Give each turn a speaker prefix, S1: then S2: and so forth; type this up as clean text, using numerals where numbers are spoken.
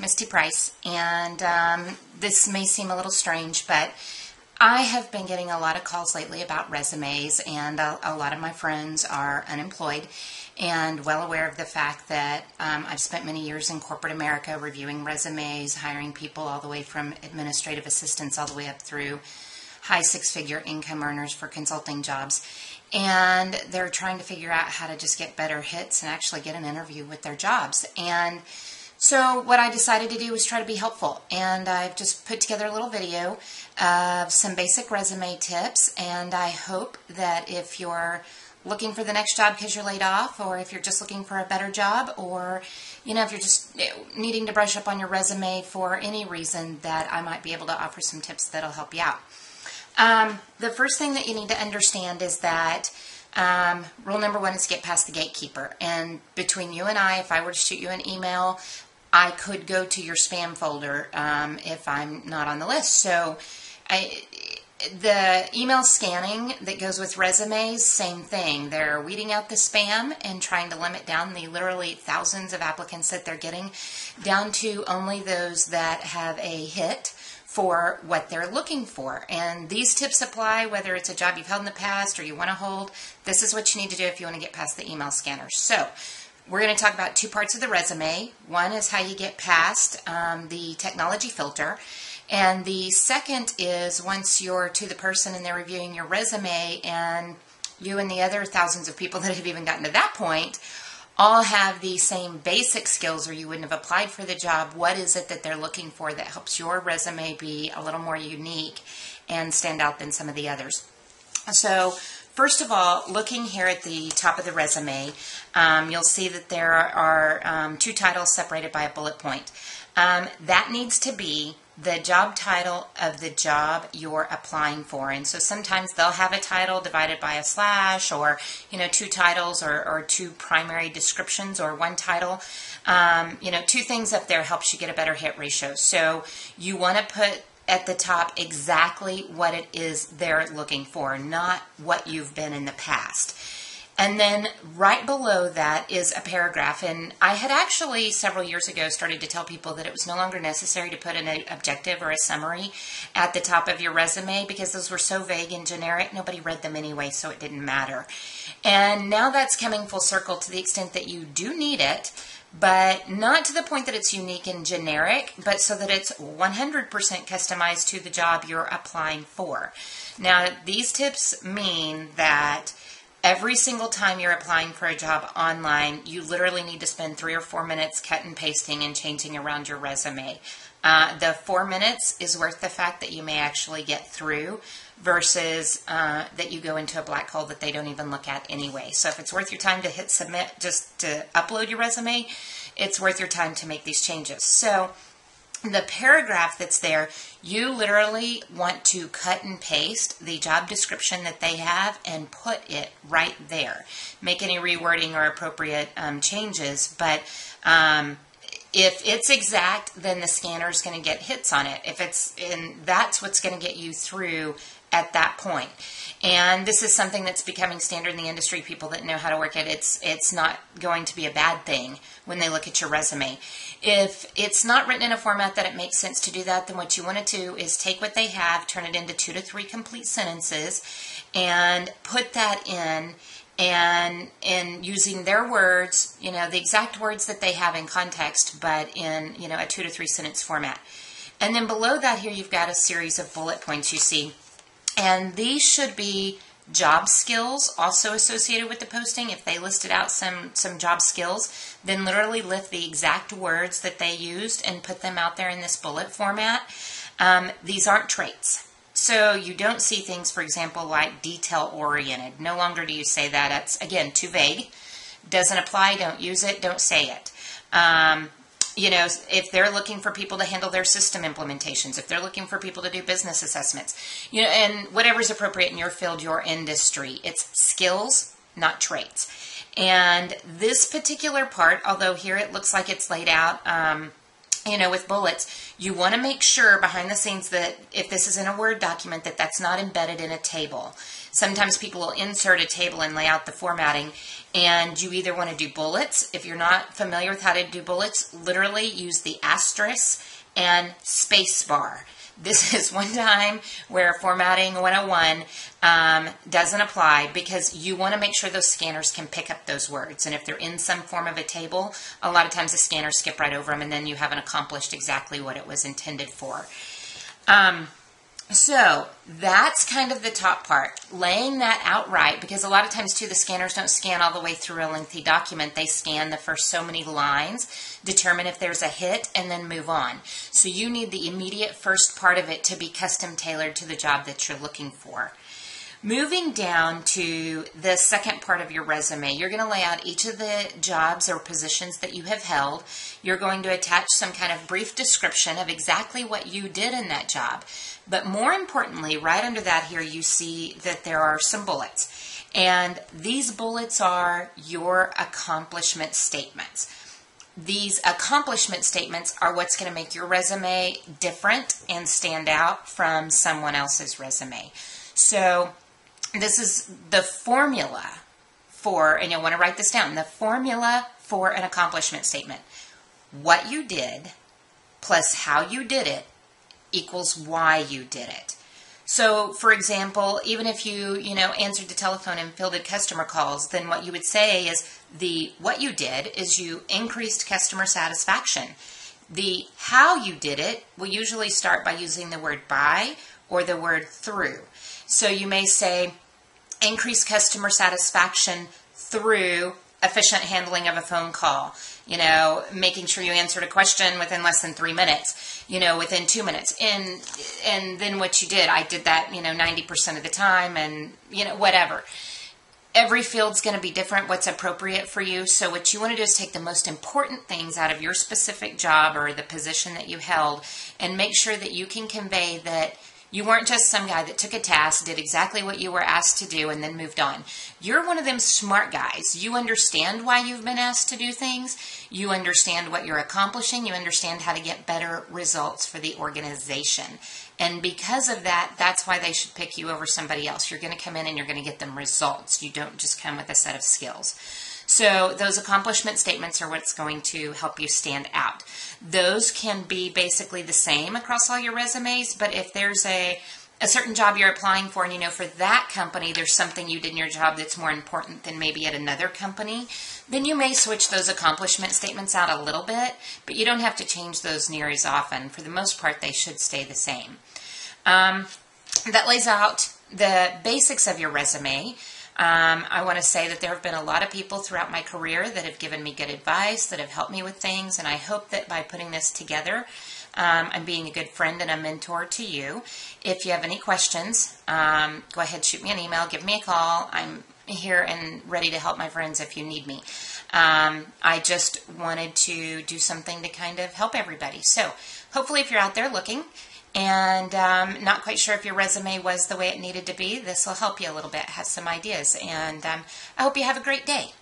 S1: Misty Price, and this may seem a little strange, but I have been getting a lot of calls lately about resumes, and a lot of my friends are unemployed and well aware of the fact that I've spent many years in corporate America reviewing resumes, hiring people all the way from administrative assistants all the way up through high six-figure income earners for consulting jobs. And they're trying to figure out how to just get better hits and actually get an interview with their jobs. And so what I decided to do was try to be helpful. And I've just put together a little video of some basic resume tips. And I hope that if you're looking for the next job because you're laid off, or if you're just looking for a better job, or if you're just needing to brush up on your resume for any reason, that I might be able to offer some tips that'll help you out. The first thing that you need to understand is that rule number one is get past the gatekeeper. And between you and I, if I were to shoot you an email, I could go to your spam folder if I'm not on the list. So the email scanning that goes with resumes, same thing. They're weeding out the spam and trying to limit down the literally thousands of applicants that they're getting down to only those that have a hit for what they're looking for. And these tips apply whether it's a job you've held in the past or you want to hold. This is what you need to do if you want to get past the email scanner. So we're going to talk about two parts of the resume. One is how you get past the technology filter. And the second is once you're to the person and they're reviewing your resume, and you and the other thousands of people that have even gotten to that point all have the same basic skills or you wouldn't have applied for the job, what is it that they're looking for that helps your resume be a little more unique and stand out than some of the others? So first of all, looking here at the top of the resume, you'll see that there are two titles separated by a bullet point. That needs to be the job title of the job you're applying for. And so sometimes they'll have a title divided by a slash, or two titles, or two primary descriptions, or one title. Two things up there helps you get a better hit ratio. So you want to put at the top exactly what it is they're looking for, not what you've been in the past. And then right below that is a paragraph. And I had actually several years ago started to tell people that it was no longer necessary to put an objective or a summary at the top of your resume because those were so vague and generic. Nobody read them anyway, so it didn't matter. And now that's coming full circle to the extent that you do need it, but not to the point that it's unique and generic, but so that it's 100% customized to the job you're applying for. Now, these tips mean that every single time you're applying for a job online, you literally need to spend 3 or 4 minutes cut and pasting and changing around your resume. The 4 minutes is worth the fact that you may actually get through versus that you go into a black hole that they don't even look at anyway. So if it's worth your time to hit submit just to upload your resume, it's worth your time to make these changes. So the paragraph that's there, you literally want to cut and paste the job description that they have and put it right there. Make any rewording or appropriate changes, but if it's exact, then the scanner is going to get hits on it. That's what's going to get you through at that point. And this is something that's becoming standard in the industry. People that know how to work it, it's not going to be a bad thing when they look at your resume. If it's not written in a format that it makes sense to do that, then what you want to do is take what they have, turn it into 2 to 3 complete sentences, and put that in, and using their words, the exact words that they have in context, but in a 2 to 3 sentence format. And then below that here you've got a series of bullet points you see. And these should be job skills also associated with the posting. If they listed out some job skills, then literally lift the exact words that they used and put them out there in this bullet format. These aren't traits. So you don't see things, for example, like detail-oriented. No longer do you say that. That's, again, too vague. Doesn't apply. Don't use it. Don't say it. If they're looking for people to handle their system implementations, if they're looking for people to do business assessments, and whatever's appropriate in your field, your industry, it's skills, not traits. And this particular part, although here it looks like it's laid out with bullets, you want to make sure behind the scenes that if this is in a Word document, that that's not embedded in a table. Sometimes people will insert a table and lay out the formatting, and you either want to do bullets. If you're not familiar with how to do bullets, literally use the asterisk and space bar. This is one time where formatting 101 doesn't apply, because you want to make sure those scanners can pick up those words. And if they're in some form of a table, a lot of times the scanners skip right over them, and then you haven't accomplished exactly what it was intended for. So that's kind of the top part, laying that out right, because a lot of times too the scanners don't scan all the way through a lengthy document. They scan the first so many lines, determine if there's a hit, and then move on. So you need the immediate first part of it to be custom tailored to the job that you're looking for. Moving down to the second part of your resume, you're going to lay out each of the jobs or positions that you have held. You're going to attach some kind of brief description of exactly what you did in that job. But more importantly, right under that here, you see that there are some bullets. And these bullets are your accomplishment statements. These accomplishment statements are what's going to make your resume different and stand out from someone else's resume. So this is the formula for, and you'll want to write this down, the formula for an accomplishment statement. What you did plus how you did it equals why you did it. So, for example, even if you answered the telephone and fielded customer calls, then what you would say is what you did is you increased customer satisfaction. The how you did it will usually start by using the word by or the word through. So you may say, increase customer satisfaction through efficient handling of a phone call, making sure you answered a question within less than 3 minutes, within 2 minutes. And then what you did, I did that, 90% of the time, and, whatever. Every field's going to be different, what's appropriate for you. So what you want to do is take the most important things out of your specific job or the position that you held and make sure that you can convey that you weren't just some guy that took a task, did exactly what you were asked to do, and then moved on. You're one of them smart guys. You understand why you've been asked to do things. You understand what you're accomplishing. You understand how to get better results for the organization. And because of that, that's why they should pick you over somebody else. You're going to come in and you're going to get them results. You don't just come with a set of skills. So those accomplishment statements are what's going to help you stand out. Those can be basically the same across all your resumes, but if there's a certain job you're applying for, and for that company there's something you did in your job that's more important than maybe at another company, then you may switch those accomplishment statements out a little bit, but you don't have to change those near as often. For the most part, they should stay the same. That lays out the basics of your resume. I want to say that there have been a lot of people throughout my career that have given me good advice, that have helped me with things, and I hope that by putting this together, I'm being a good friend and a mentor to you. If you have any questions, go ahead, shoot me an email, give me a call. I'm here and ready to help my friends if you need me. I just wanted to do something to kind of help everybody. So hopefully if you're out there looking and not quite sure if your resume was the way it needed to be, this will help you a little bit, have some ideas. And I hope you have a great day.